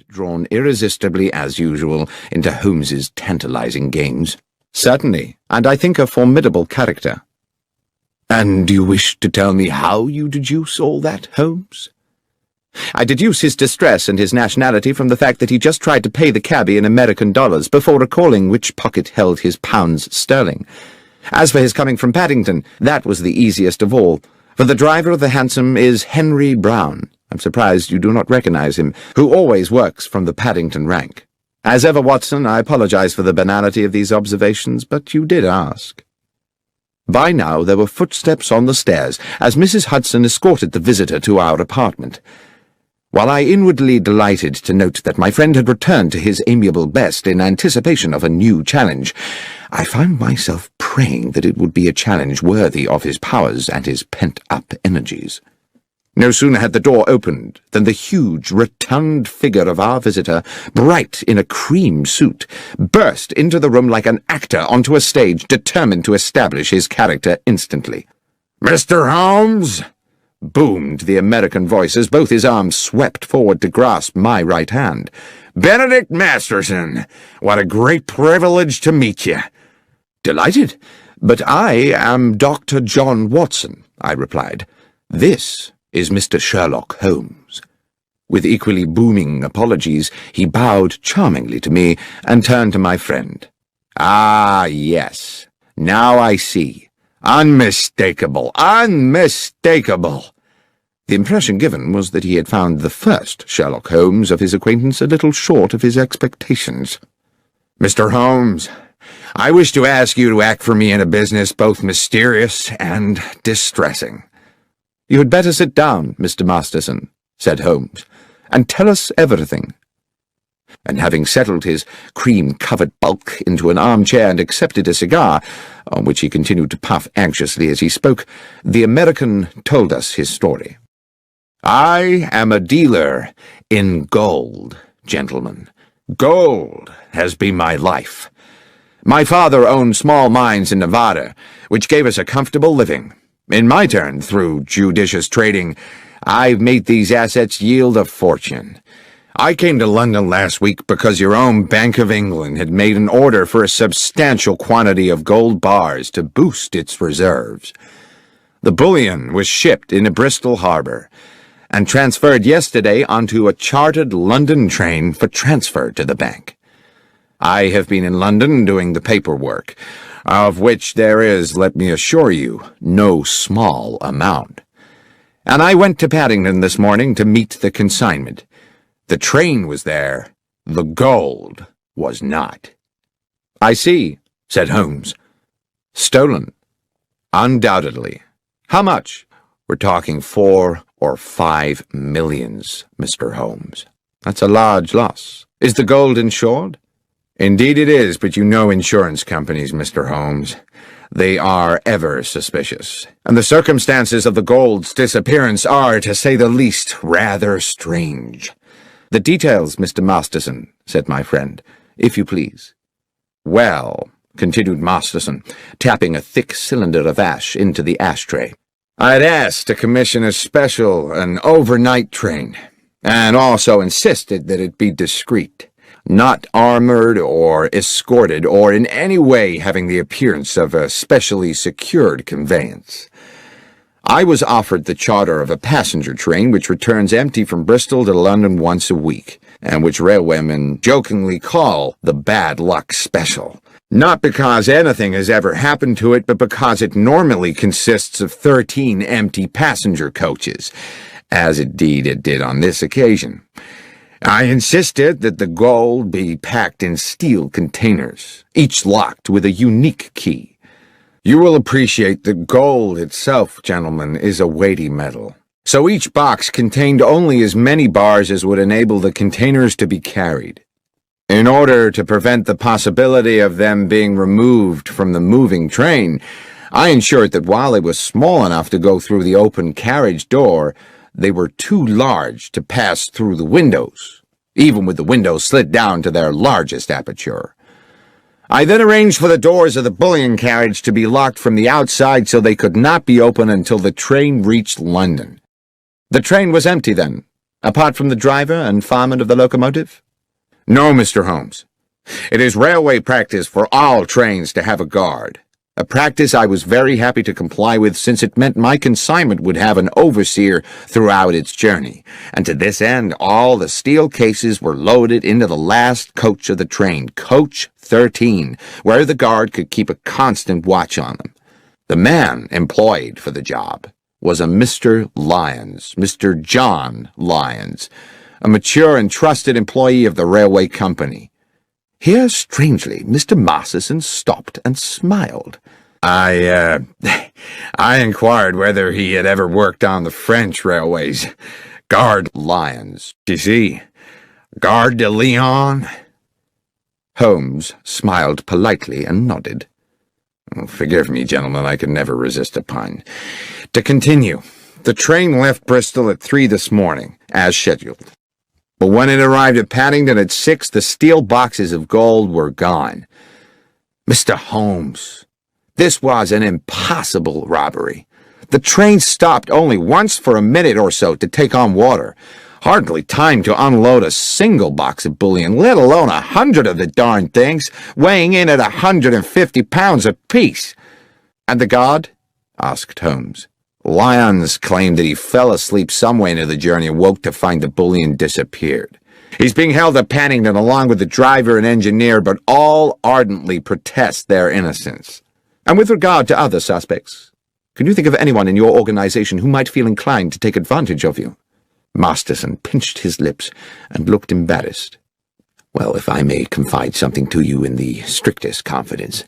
drawn irresistibly, as usual, into Holmes's tantalizing games. "Certainly, and I think a formidable character." "And do you wish to tell me how you deduce all that, Holmes?" "I deduce his distress and his nationality from the fact that he just tried to pay the cabby in American dollars before recalling which pocket held his pounds sterling. As for his coming from Paddington, that was the easiest of all, for the driver of the hansom is Henry Brown. I'm surprised you do not recognize him, who always works from the Paddington rank. As ever, Watson, I apologize for the banality of these observations, but you did ask." By now there were footsteps on the stairs, as Mrs. Hudson escorted the visitor to our apartment. While I inwardly delighted to note that my friend had returned to his amiable best in anticipation of a new challenge, I found myself praying that it would be a challenge worthy of his powers and his pent-up energies. No sooner had the door opened than the huge, rotund figure of our visitor, bright in a cream suit, burst into the room like an actor onto a stage determined to establish his character instantly. "Mr. Holmes!" boomed the American voice as both his arms swept forward to grasp my right hand. "Benedict Masterson! What a great privilege to meet you!" "Delighted, but I am Dr. John Watson," I replied. "This is Mr. Sherlock Holmes." With equally booming apologies, he bowed charmingly to me and turned to my friend. "Ah, yes. Now I see. Unmistakable, unmistakable." The impression given was that he had found the first Sherlock Holmes of his acquaintance a little short of his expectations. "Mr. Holmes, I wish to ask you to act for me in a business both mysterious and distressing." "You had better sit down, Mr. Masterson," said Holmes, "and tell us everything." And having settled his cream-covered bulk into an armchair and accepted a cigar, on which he continued to puff anxiously as he spoke, the American told us his story. "I am a dealer in gold, gentlemen. Gold has been my life. My father owned small mines in Nevada, which gave us a comfortable living. In my turn, through judicious trading, I've made these assets yield a fortune. I came to London last week because your own Bank of England had made an order for a substantial quantity of gold bars to boost its reserves. The bullion was shipped into Bristol Harbour and transferred yesterday onto a chartered London train for transfer to the bank. I have been in London doing the paperwork, of which there is, let me assure you, no small amount. And I went to Paddington this morning to meet the consignment. The train was there, the gold was not." "I see," said Holmes. "Stolen." "Undoubtedly. How much?" "We're talking 4 or 5 millions, Mr. Holmes." "That's a large loss. Is the gold insured?" "Indeed it is, but you know insurance companies, Mr. Holmes. They are ever suspicious, and the circumstances of the gold's disappearance are, to say the least, rather strange." "The details, Mr. Masterson," said my friend, "if you please." "Well," continued Masterson, tapping a thick cylinder of ash into the ashtray, "I'd asked to commission an overnight train, and also insisted that it be discreet, not armored or escorted, or in any way having the appearance of a specially secured conveyance. I was offered the charter of a passenger train which returns empty from Bristol to London once a week, and which railwaymen jokingly call the Bad Luck Special. Not because anything has ever happened to it, but because it normally consists of 13 empty passenger coaches, as indeed it did on this occasion. I insisted that the gold be packed in steel containers, each locked with a unique key. You will appreciate that gold itself, gentlemen, is a weighty metal, so each box contained only as many bars as would enable the containers to be carried. In order to prevent the possibility of them being removed from the moving train, I ensured that while they were small enough to go through the open carriage door, they were too large to pass through the windows, even with the windows slid down to their largest aperture. I then arranged for the doors of the bullion carriage to be locked from the outside so they could not be opened until the train reached London. The train was empty then, apart from the driver and fireman of the locomotive? No, Mr. Holmes. It is railway practice for all trains to have a guard, a practice I was very happy to comply with, since it meant my consignment would have an overseer throughout its journey, and to this end all the steel cases were loaded into the last coach of the train, coach 13, where the guard could keep a constant watch on them. The man employed for the job was a Mr. Lyons, Mr. John Lyons, a mature and trusted employee of the railway company. Here, strangely, Mr. Masterson stopped and smiled. I inquired whether he had ever worked on the French railways. Guard Lyons, you see. Gare de Lyon. Holmes smiled politely and nodded. Forgive me, gentlemen, I can never resist a pun. To continue, the train left Bristol at 3 this morning, as scheduled. But when it arrived at Paddington at 6, the steel boxes of gold were gone. Mr. Holmes, this was an impossible robbery. The train stopped only once for a minute or so to take on water. Hardly time to unload a single box of bullion, let alone 100 of the darned things, weighing in at 150 pounds apiece. And the guard? Asked Holmes. Lyons claimed that he fell asleep somewhere into the journey and woke to find the bullion disappeared. He's being held at Paddington along with the driver and engineer, but all ardently protest their innocence. And with regard to other suspects, can you think of anyone in your organization who might feel inclined to take advantage of you? Masterson pinched his lips and looked embarrassed. Well, if I may confide something to you in the strictest confidence,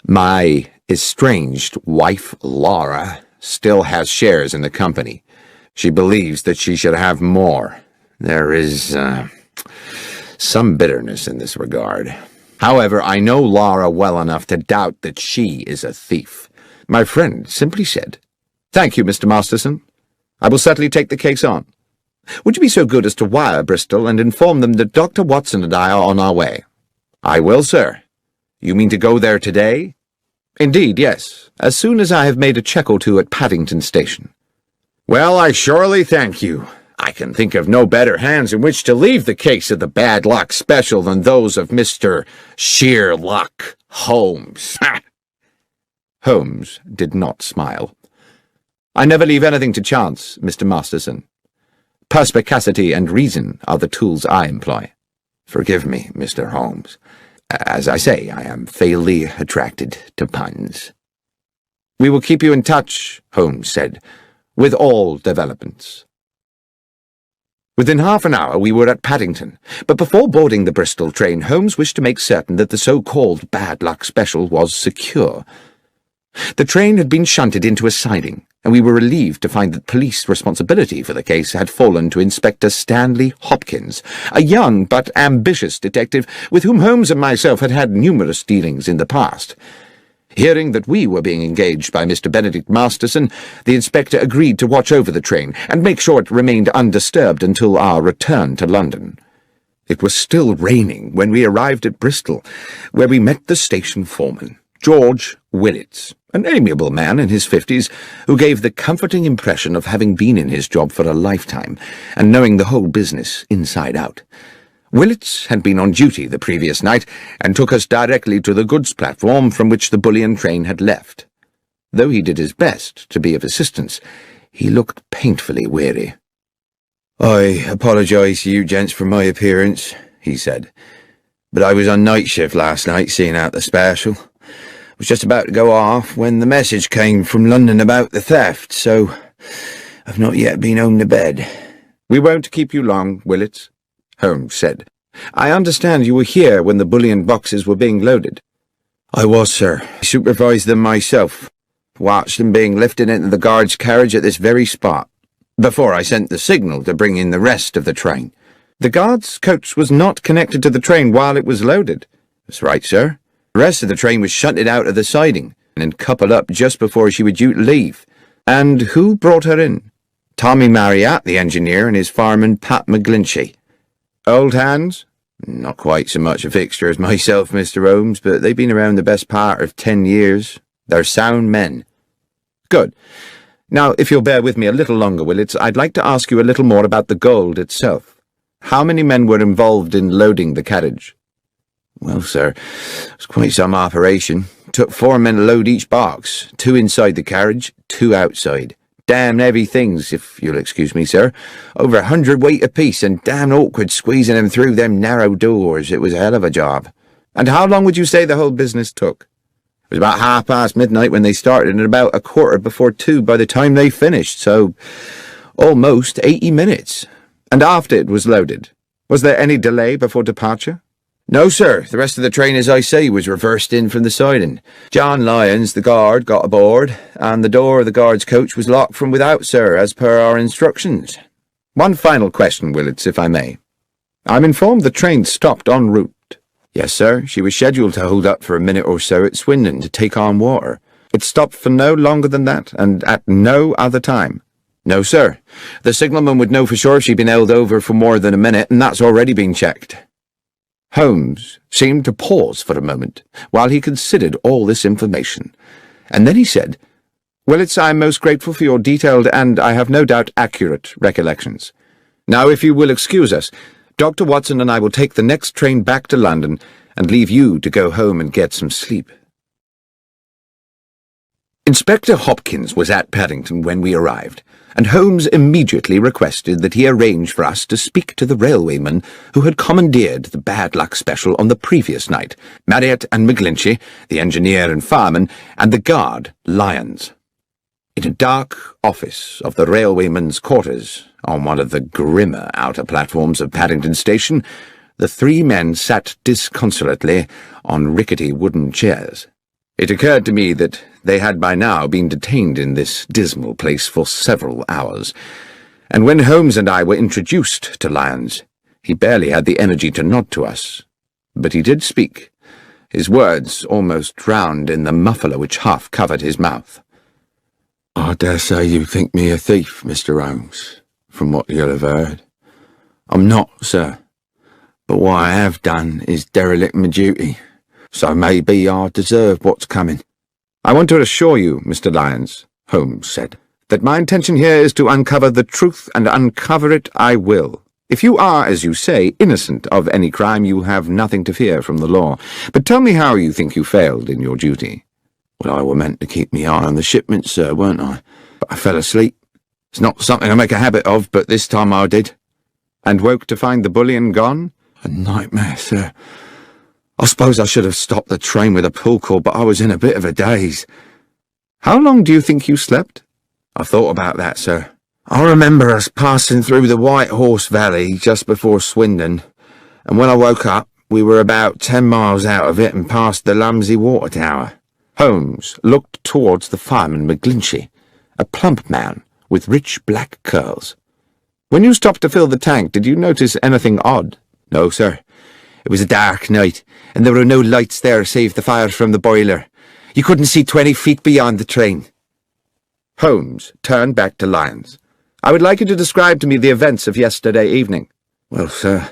my estranged wife, Laura, still has shares in the company. She believes that she should have more. There is, some bitterness in this regard. However, I know Laura well enough to doubt that she is a thief. My friend simply said, "Thank you, Mr. Masterson. I will certainly take the case on. Would you be so good as to wire Bristol and inform them that Dr. Watson and I are on our way?" "I will, sir. You mean to go there today?" "Indeed, yes, as soon as I have made a check or two at Paddington Station." "Well, I surely thank you. I can think of no better hands in which to leave the case of the bad luck special than those of Mr. Sherlock Holmes." Holmes did not smile. "I never leave anything to chance, Mr. Masterson. Perspicacity and reason are the tools I employ." "Forgive me, Mr. Holmes. As I say, I am fatally attracted to puns." "We will keep you in touch," Holmes said, "with all developments." Within half an hour we were at Paddington, but before boarding the Bristol train, Holmes wished to make certain that the so-called bad luck special was secure. The train had been shunted into a siding, and we were relieved to find that police responsibility for the case had fallen to Inspector Stanley Hopkins, a young but ambitious detective with whom Holmes and myself had had numerous dealings in the past. Hearing that we were being engaged by Mr. Benedict Masterson, the inspector agreed to watch over the train and make sure it remained undisturbed until our return to London. It was still raining when we arrived at Bristol, where we met the station foreman, George Willits, an amiable man in his 50s, who gave the comforting impression of having been in his job for a lifetime and knowing the whole business inside out. Willits had been on duty the previous night and took us directly to the goods platform from which the bullion train had left. Though he did his best to be of assistance, he looked painfully weary. "I apologise to you gents for my appearance," he said, "but I was on night shift last night seeing out the special. Was just about to go off when the message came from London about the theft, so I've not yet been home to bed." "We won't keep you long, Willits," Holmes said. "I understand you were here when the bullion boxes were being loaded." "I was, sir. I supervised them myself. Watched them being lifted into the Guards Carriage at this very spot, before I sent the signal to bring in the rest of the train." "The Guards coach was not connected to the train while it was loaded." "That's right, sir. The rest of the train was shunted out of the siding and coupled up just before she was due to leave." "And who brought her in?" "Tommy Marriott, the engineer, and his fireman, Pat McGlinchey." "Old hands?" "Not quite so much a fixture as myself, Mr. Holmes, but they've been around the best part of 10 years. They're sound men." "Good. Now, if you'll bear with me a little longer, Willits, I'd like to ask you a little more about the gold itself. How many men were involved in loading the carriage? Well, sir, it was quite some operation. Took 4 men to load each box, 2 inside the carriage, 2 outside. Damn heavy things, if you'll excuse me, sir. Over 100 weight apiece, and damn awkward squeezing them through them narrow doors. It was a hell of a job. And how long would you say the whole business took? It was about midnight when they started, and about 2:15 by the time they finished, so almost 80 minutes. And after it was loaded, was there any delay before departure? No, sir. The rest of the train, as I say, was reversed in from the siding. John Lyons, the guard, got aboard, and the door of the guard's coach was locked from without, sir, as per our instructions. One final question, Willits, if I may. I'm informed the train stopped en route. Yes, sir. She was scheduled to hold up for a minute or so at Swindon to take on water. It stopped for no longer than that, and at no other time? No, sir. The signalman would know for sure if she'd been held over for more than a minute, and that's already been checked. Holmes seemed to pause for a moment while he considered all this information, and then he said, "Willits, I am most grateful for your detailed and, I have no doubt, accurate recollections. Now, if you will excuse us, Dr. Watson and I will take the next train back to London and leave you to go home and get some sleep." Inspector Hopkins was at Paddington when we arrived, and Holmes immediately requested that he arrange for us to speak to the railwayman who had commandeered the bad luck special on the previous night, Marriott and McGlinchey, the engineer and fireman, and the guard, Lyons. In a dark office of the railwayman's quarters, on one of the grimmer outer platforms of Paddington Station, the 3 men sat disconsolately on rickety wooden chairs. It occurred to me that they had by now been detained in this dismal place for several hours, and when Holmes and I were introduced to Lyons, he barely had the energy to nod to us. But he did speak, his words almost drowned in the muffler which half covered his mouth. "I dare say you think me a thief, Mr. Holmes, from what you'll have heard. I'm not, sir, but what I have done is derelict my duty. So maybe I deserve what's coming." "I want to assure you, Mr. Lyons," Holmes said, "that my intention here is to uncover the truth, and uncover it I will. If you are, as you say, innocent of any crime, you have nothing to fear from the law. But tell me how you think you failed in your duty." "Well, I were meant to keep me eye on the shipment, sir, weren't I? But I fell asleep. It's not something I make a habit of, but this time I did." "And woke to find the bullion gone?" "A nightmare, sir. I suppose I should have stopped the train with a pull cord, but I was in a bit of a daze." "How long do you think you slept?" "I thought about that, sir. I remember us passing through the White Horse Valley just before Swindon, and when I woke up, we were about 10 miles out of it and past the Lumsey Water Tower." Holmes looked towards the fireman McGlinchey, a plump man with rich black curls. "When you stopped to fill the tank, did you notice anything odd?" "No, sir. It was a dark night, and there were no lights there save the fire from the boiler. You couldn't see 20 feet beyond the train." Holmes turned back to Lyons. "I would like you to describe to me the events of yesterday evening." "Well, sir,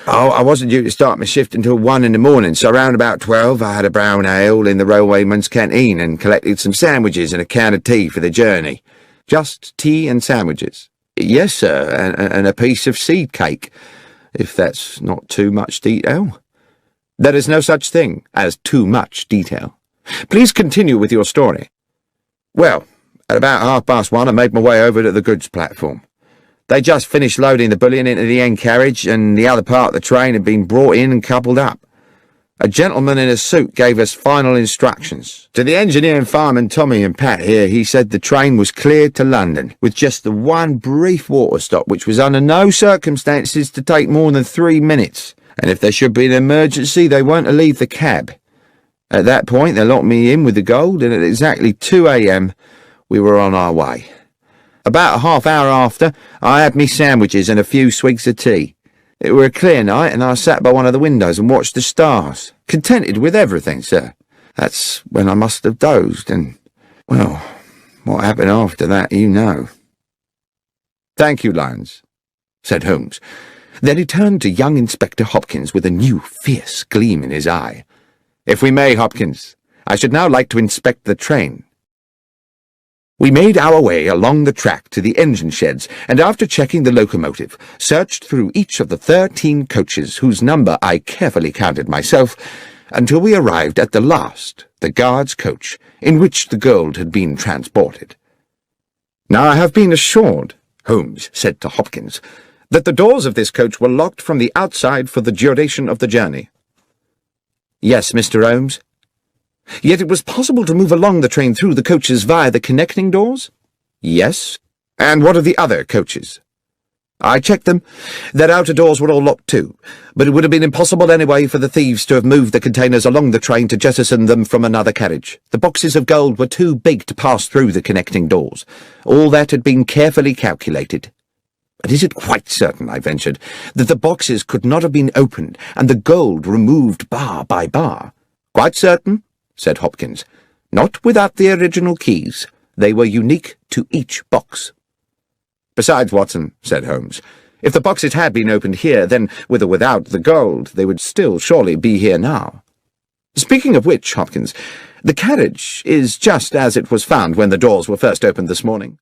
I wasn't due to start my shift until 1 in the morning, so around about 12 I had a brown ale in the railwayman's canteen and collected some sandwiches and a can of tea for the journey." "Just tea and sandwiches?" "Yes, sir, and a piece of seed cake, if that's not too much detail." "There is no such thing as too much detail. Please continue with your story." "Well, at about 1:30 I made my way over to the goods platform. They just finished loading the bullion into the end carriage, and the other part of the train had been brought in and coupled up. A gentleman in a suit gave us final instructions. To the engineer and fireman Tommy and Pat here, he said the train was cleared to London, with just the one brief water stop, which was under no circumstances to take more than 3 minutes, and if there should be an emergency, they weren't to leave the cab. At that point, they locked me in with the gold, and at exactly 2 a.m., we were on our way. About a half hour after, I had me sandwiches and a few swigs of tea. It were a clear night, and I sat by one of the windows and watched the stars, contented with everything, sir. That's when I must have dozed, and, well, what happened after that, you know." "Thank you, Lyons," said Holmes. Then he turned to young Inspector Hopkins with a new fierce gleam in his eye. "If we may, Hopkins, I should now like to inspect the train." We made our way along the track to the engine sheds, and after checking the locomotive, searched through each of the 13 coaches, whose number I carefully counted myself, until we arrived at the last, the guard's coach, in which the gold had been transported. "Now I have been assured," Holmes said to Hopkins, "that the doors of this coach were locked from the outside for the duration of the journey." "Yes, Mr. Holmes." "Yet it was possible to move along the train through the coaches via the connecting doors?" "Yes." "And what of the other coaches?" "I checked them. Their outer doors were all locked too, but it would have been impossible anyway for the thieves to have moved the containers along the train to jettison them from another carriage. The boxes of gold were too big to pass through the connecting doors. All that had been carefully calculated." "But is it quite certain," I ventured, "that the boxes could not have been opened and the gold removed bar by bar?" "Quite certain," said Hopkins. "Not without the original keys. They were unique to each box." "Besides, Watson," said Holmes, "if the boxes had been opened here, then, with or without the gold, they would still surely be here now. Speaking of which, Hopkins, the carriage is just as it was found when the doors were first opened this morning."